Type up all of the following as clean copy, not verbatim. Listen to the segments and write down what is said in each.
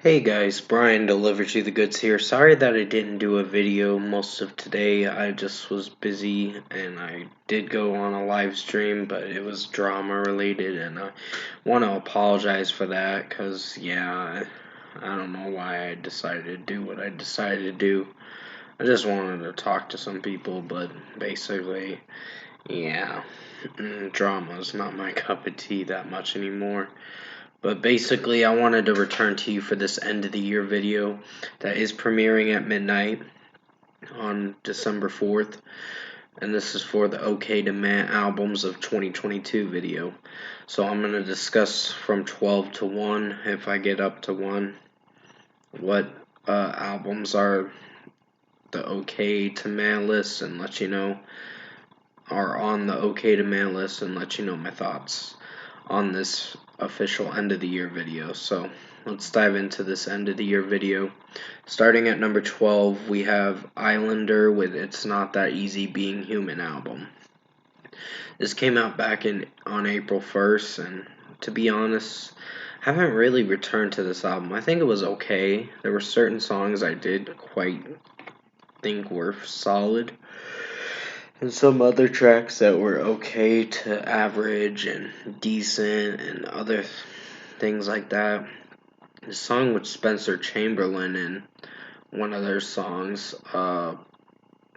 Hey guys, Brian delivers you the goods here. Sorry that I didn't do a video most of today. I just was busy and I did go on a live stream, but it was drama related and I want to apologize for that because, yeah, I don't know why I decided to do what I decided to do. I just wanted to talk to some people, but basically, yeah, drama is not my cup of tea that much anymore. But basically, I wanted to return to you for this end of the year video that is premiering at midnight on December 4th. And this is for the OK Demand albums of 2022 video. So I'm going to discuss from 12 to 1, if I get up to 1, what albums are the OK Demand list and let you know, are on the OK Demand list and let you know my thoughts on this official end of the year video. So let's dive into this end of the year video. Starting at number 12, we have Islander with It's Not That Easy Being Human album. This came out back on April 1st, and to be honest, I haven't really returned to this album. I think it was okay. There were certain songs I did quite think were solid, and some other tracks that were okay to average and decent and other things like that. The song with Spencer Chamberlain in one of their songs,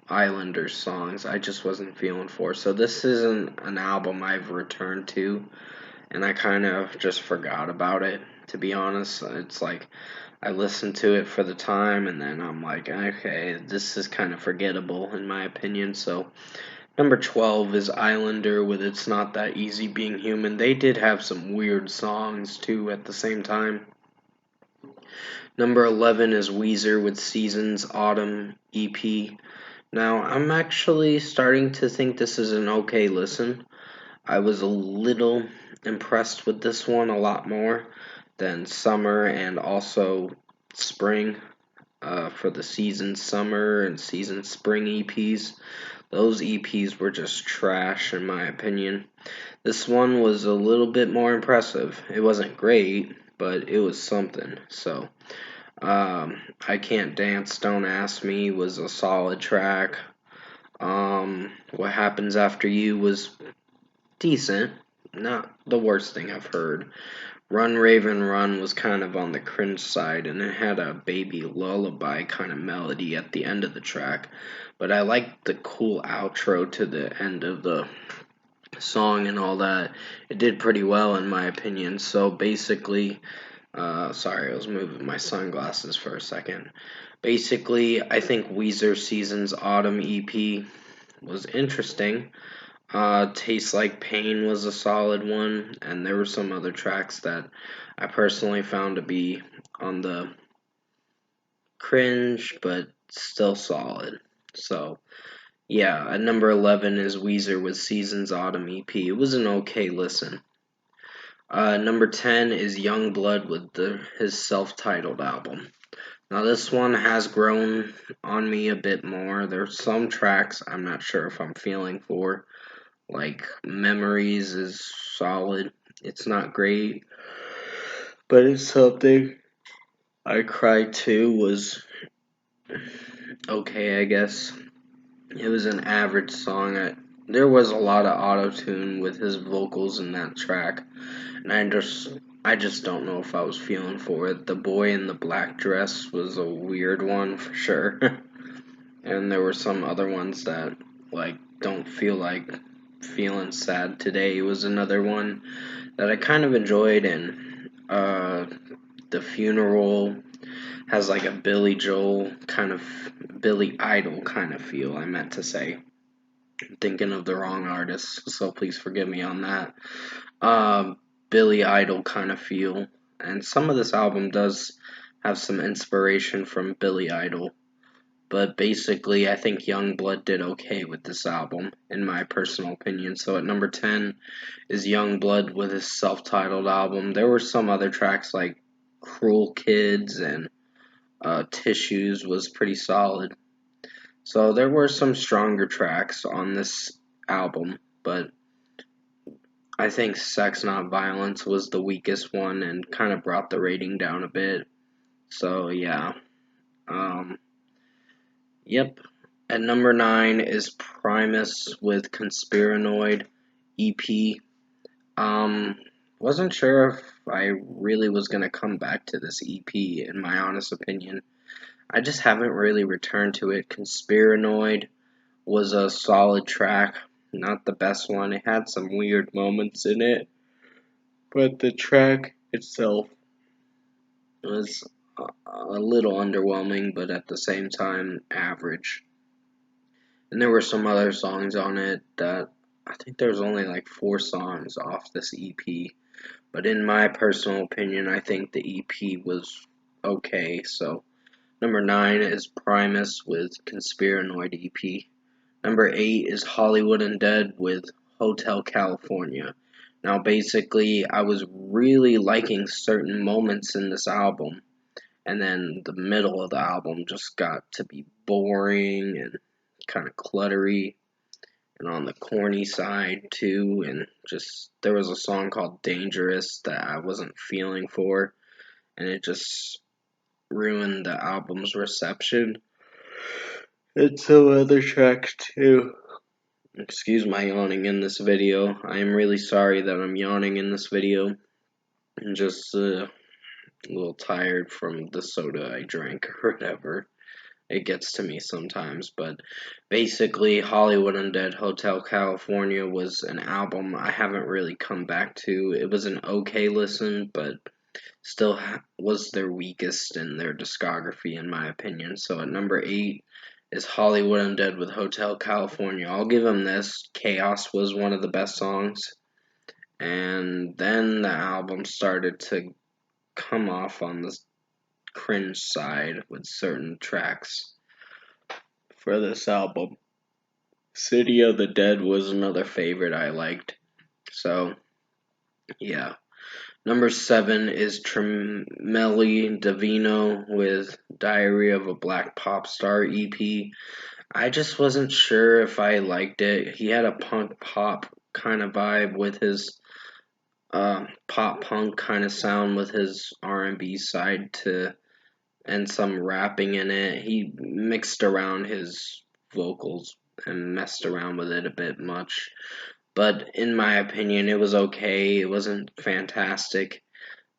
Islanders songs, I just wasn't feeling for. So this isn't an album I've returned to, and I kind of just forgot about it, to be honest. It's like I listened to it for the time, and then I'm like, okay, this is kind of forgettable in my opinion, so number 12 is Islander with It's Not That Easy Being Human. They did have some weird songs too at the same time. Number 11 is Weezer with Seasons Autumn EP. Now, I'm actually starting to think this is an okay listen. I was a little impressed with this one a lot more than Summer and also Spring for the Season Summer and Season Spring EPs. Those EPs were just trash in my opinion. This one was a little bit more impressive. It wasn't great, but it was something. So, I Can't Dance, Don't Ask Me was a solid track. What Happens After You was decent. Not the worst thing I've heard. Run Raven Run was kind of on the cringe side, and it had a baby lullaby kind of melody at the end of the track. But I liked the cool outro to the end of the song and all that. It did pretty well in my opinion. So basically, sorry, I was moving my sunglasses for a second. Basically, I think Weezer Seasons Autumn EP was interesting. Tastes Like Pain was a solid one, and there were some other tracks that I personally found to be on the cringe, but still solid. So, yeah, at number 11 is Weezer with Seasons Autumn EP. It was an okay listen. Number 10 is Youngblood with his self-titled album. Now, this one has grown on me a bit more. There's some tracks I'm not sure if I'm feeling for. Like, Memories is solid. It's not great, but it's something. I Cried Too was okay, I guess. It was an average song. There was a lot of auto-tune with his vocals in that track, and I just don't know if I was feeling for it. The Boy in the Black Dress was a weird one for sure. And there were some other ones that like don't feel like feeling sad today was another one that I kind of enjoyed, and The Funeral has like a Billy Joel kind of Billy Idol kind of feel, I meant to say. I'm thinking of the wrong artist, so please forgive me on that. Uh, Billy Idol kind of feel, and some of this album does have some inspiration from Billy Idol. But basically, I think Youngblood did okay with this album, in my personal opinion. So at number 10 is Youngblood with his self-titled album. There were some other tracks like Cruel Kids and Tissues was pretty solid. So there were some stronger tracks on this album, but I think Sex Not Violence was the weakest one and kind of brought the rating down a bit. So yeah. Yep. At number 9 is Primus with Conspiranoid EP. Um, wasn't sure if I really was gonna come back to this EP, in my honest opinion. I just haven't really returned to it. Conspiranoid was a solid track, not the best one. It had some weird moments in it, but the track itself was a little underwhelming, but at the same time, average. And there were some other songs on it that I think there's only like 4 songs off this EP. But in my personal opinion, I think the EP was okay. So number 9 is Primus with Conspiranoid EP. Number 8 is Hollywood Undead with Hotel California. Now, basically, I was really liking certain moments in this album, and then the middle of the album just got to be boring and kind of cluttery and on the corny side too, and just there was a song called Dangerous that I wasn't feeling for, and it just ruined the album's reception. And some other tracks too. Excuse my yawning in this video. I am really sorry that I'm yawning in this video. I'm just a little tired from the soda I drank or whatever. It gets to me sometimes, but basically Hollywood Undead Hotel California was an album I haven't really come back to. It was an okay listen, but still was their weakest in their discography in my opinion. So at number 8 is Hollywood Undead with Hotel California. I'll give them this. Chaos was one of the best songs, and then the album started to come off on the cringe side with certain tracks for this album. City of the Dead was another favorite I liked. So, yeah. Number 7 is Tremelli Davino with Diary of a Black Pop Star EP. I just wasn't sure if I liked it. He had a punk pop kind of vibe with his pop punk kind of sound with his R&B side to and some rapping in it. He mixed around his vocals and messed around with it a bit much. But in my opinion, it was okay. It wasn't fantastic,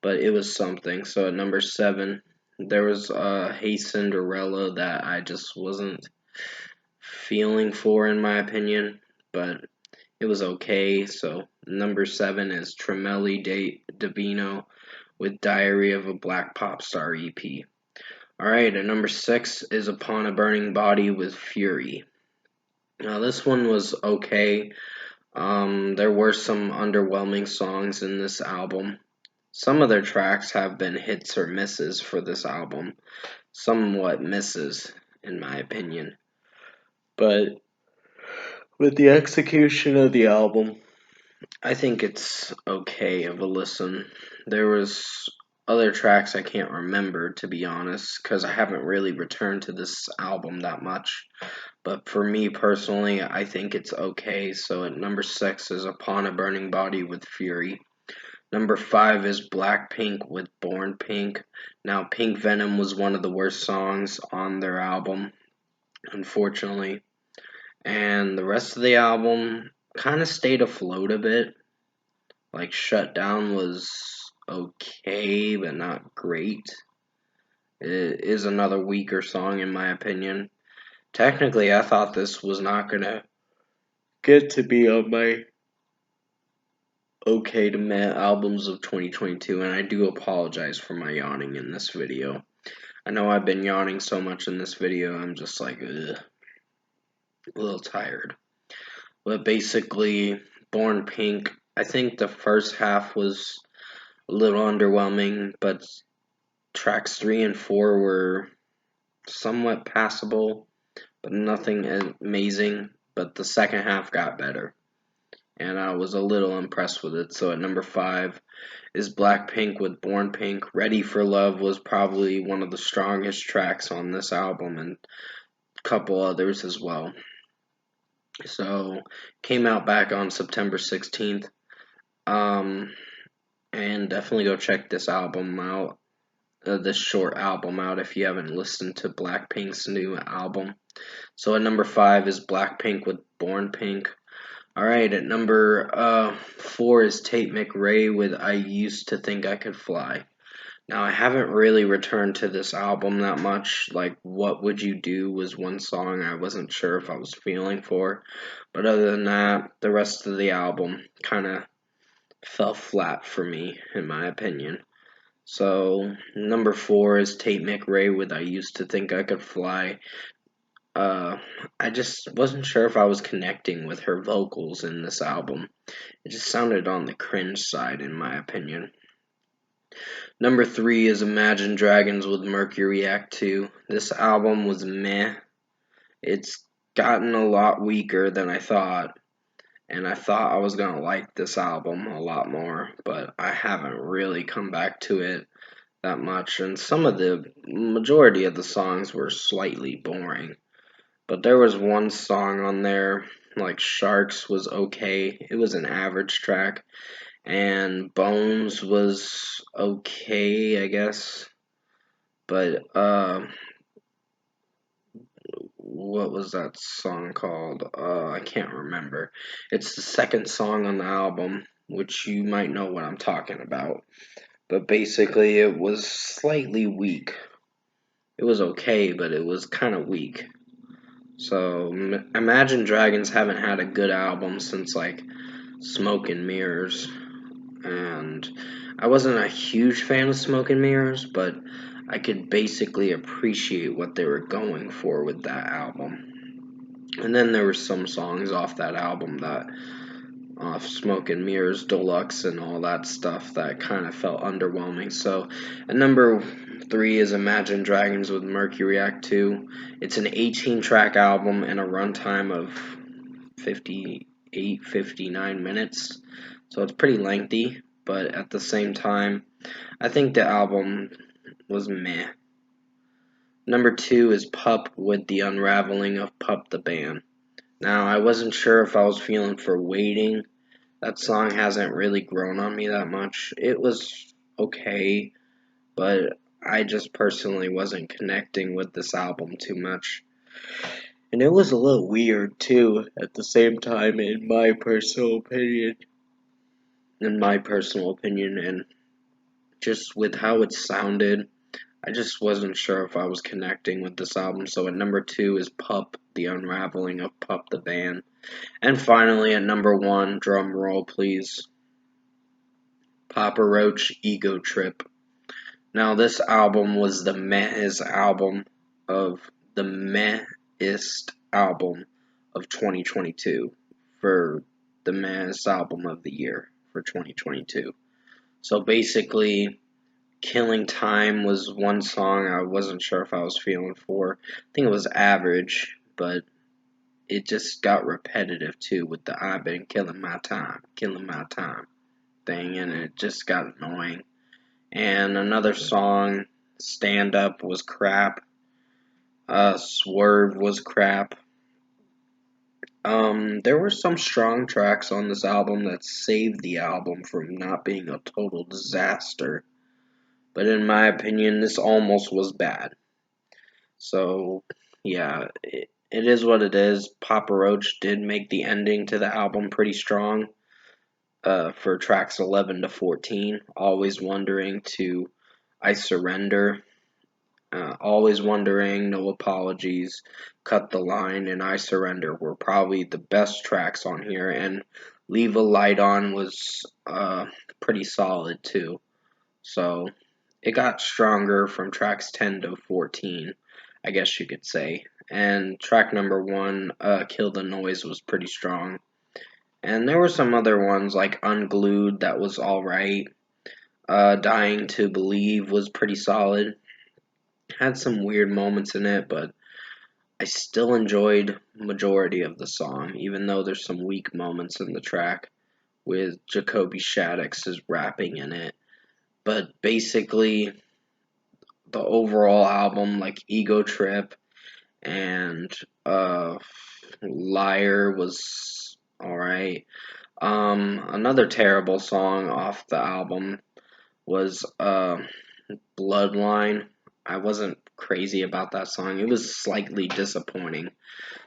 but it was something. So at number 7, there was Hey Cinderella that I just wasn't feeling for, in my opinion, but it was okay. So number 7 is Tremelli Davino with Diary of a Black Pop Star EP. Alright, and number 6 is Upon a Burning Body with Fury. Now, this one was okay. There were some underwhelming songs in this album. Some of their tracks have been hits or misses for this album. Somewhat misses, in my opinion. But with the execution of the album, I think it's okay of a listen. There was other tracks I can't remember, to be honest, because I haven't really returned to this album that much. But for me personally, I think it's okay. So at number 6 is Upon a Burning Body with Fury. Number 5 is Blackpink with Born Pink. Now, Pink Venom was one of the worst songs on their album, unfortunately. And the rest of the album kind of stayed afloat a bit. Like, Shutdown was okay, but not great. It is another weaker song, in my opinion. Technically, I thought this was not gonna get to be on my okay to meh albums of 2022, and I do apologize for my yawning in this video. I know I've been yawning so much in this video, I'm just like, ugh, a little tired. But basically, Born Pink, I think the first half was a little underwhelming, but tracks 3 and 4 were somewhat passable, but nothing amazing. But the second half got better, and I was a little impressed with it. So at number 5 is Blackpink with Born Pink. Ready for Love was probably one of the strongest tracks on this album, and a couple others as well. So came out back on September 16th. And definitely go check this album out. this short album out if you haven't listened to Blackpink's new album. So at number 5 is Blackpink with Born Pink. Alright, at number 4 is Tate McRae with I Used to Think I Could Fly. Now, I haven't really returned to this album that much. Like, What Would You Do was one song I wasn't sure if I was feeling for. But other than that, the rest of the album kind of fell flat for me, in my opinion. So, number 4 is Tate McRae with I Used to Think I Could Fly. I just wasn't sure if I was connecting with her vocals in this album. It just sounded on the cringe side, in my opinion. Number 3 is Imagine Dragons with Mercury Act 2. This album was meh. It's gotten a lot weaker than I thought, and I thought I was gonna like this album a lot more, but I haven't really come back to it that much, and some of the majority of the songs were slightly boring. But there was one song on there, like Sharks was okay. It was an average track. And Bones was okay, I guess. But what was that song called? I can't remember. It's the second song on the album, which you might know what I'm talking about. But basically, it was slightly weak. It was okay, but it was kind of weak. So, Imagine Dragons haven't had a good album since, like, Smoke and Mirrors. And I wasn't a huge fan of Smoke and Mirrors, but I could basically appreciate what they were going for with that album. And then there were some songs off that album that, off Smoke and Mirrors Deluxe and all that stuff, that kind of felt underwhelming. So, at number 3 is Imagine Dragons with Mercury Act 2. It's an 18-track album and a runtime of 59 minutes. So it's pretty lengthy, but at the same time, I think the album was meh. Number 2 is Pup with The Unraveling of Pup the Band. Now, I wasn't sure if I was feeling for Waiting. That song hasn't really grown on me that much. It was okay, but I just personally wasn't connecting with this album too much. And it was a little weird too at the same time, in my personal opinion. And just with how it sounded, I just wasn't sure if I was connecting with this album. So at number 2 is Pup, The Unraveling of Pup the Band. And finally at number 1, drum roll please, Papa Roach, Ego Trip. Now this album was the mehest album of 2022 for the mehest album of the year for 2022. So basically, Killing Time was one song I wasn't sure if I was feeling for. I think it was average, but it just got repetitive too with the I've been killing my time thing, and it just got annoying. And another song, Stand Up, was crap. Swerve was crap. There were some strong tracks on this album that saved the album from not being a total disaster. But in my opinion, this almost was bad. So, yeah, it is what it is. Papa Roach did make the ending to the album pretty strong for tracks 11 to 14. Always Wondering to I Surrender. Always Wondering, No Apologies, Cut the Line, and I Surrender were probably the best tracks on here. And Leave a Light On was pretty solid too. So, it got stronger from tracks 10 to 14, I guess you could say. And track number 1, Kill the Noise, was pretty strong. And there were some other ones like Unglued that was alright. Dying to Believe was pretty solid. Had some weird moments in it, but I still enjoyed majority of the song, even though there's some weak moments in the track with Jacoby Shaddix's rapping in it. But basically, the overall album, like Ego Trip and Liar, was alright. Another terrible song off the album was Bloodline. I wasn't crazy about that song. It was slightly disappointing.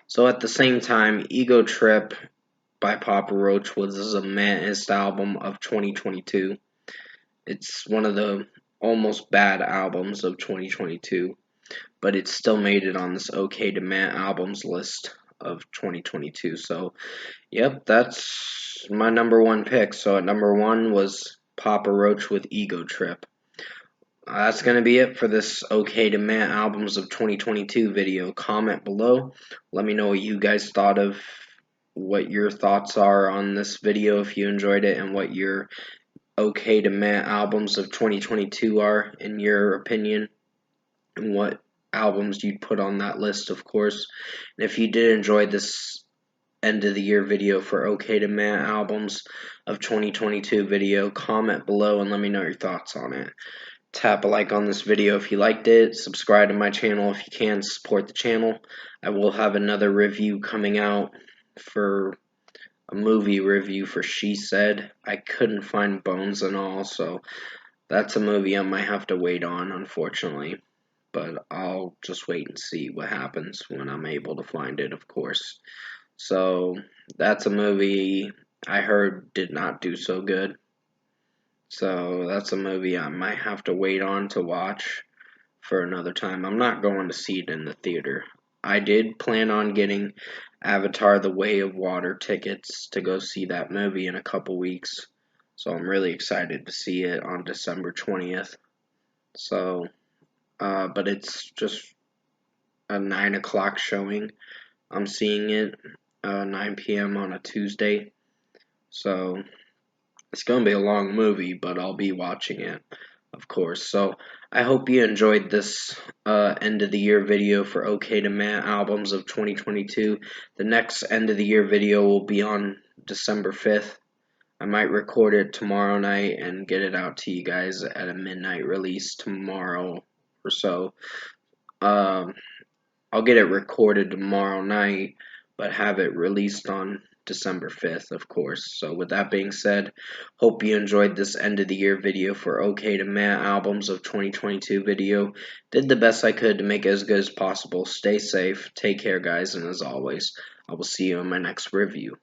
So at the same time, Ego Trip by Papa Roach was the maddest album of 2022. It's one of the almost bad albums of 2022, but it still made it on this OK to Matt albums list of 2022. So, yep, that's my number one pick. So at number one was Papa Roach with Ego Trip. That's going to be it for this OK to Matt albums of 2022 video. Comment below. Let me know what you guys thought of, what your thoughts are on this video if you enjoyed it, and what your OK to Matt albums of 2022 are in your opinion, and what albums you'd put on that list, of course. And if you did enjoy this end of the year video for OK to Matt albums of 2022 video, comment below and let me know your thoughts on it. Tap a like on this video if you liked it. Subscribe to my channel if you can. Support the channel. I will have another review coming out for a movie review for She Said. I couldn't find Bones and all, so that's a movie I might have to wait on, unfortunately. But I'll just wait and see what happens when I'm able to find it, of course. So that's a movie I heard did not do so good. So that's a movie I might have to wait on to watch for another time. I'm not going to see it in the theater. I did plan on getting Avatar The Way of Water tickets to go see that movie in a couple weeks. So I'm really excited to see it on December 20th. So, but it's just a 9 o'clock showing. I'm seeing it 9 p.m. on a Tuesday. So it's going to be a long movie, but I'll be watching it, of course. So I hope you enjoyed this end of the year video for OK to Matt albums of 2022. The next end of the year video will be on December 5th. I might record it tomorrow night and get it out to you guys at a midnight release tomorrow or so. I'll get it recorded tomorrow night, but have it released on December 5th, of course. So with that being said, hope you enjoyed this end of the year video for OK to Matt albums of 2022 video. Did the best I could to make it as good as possible. Stay safe, take care guys, and as always, I will see you in my next review.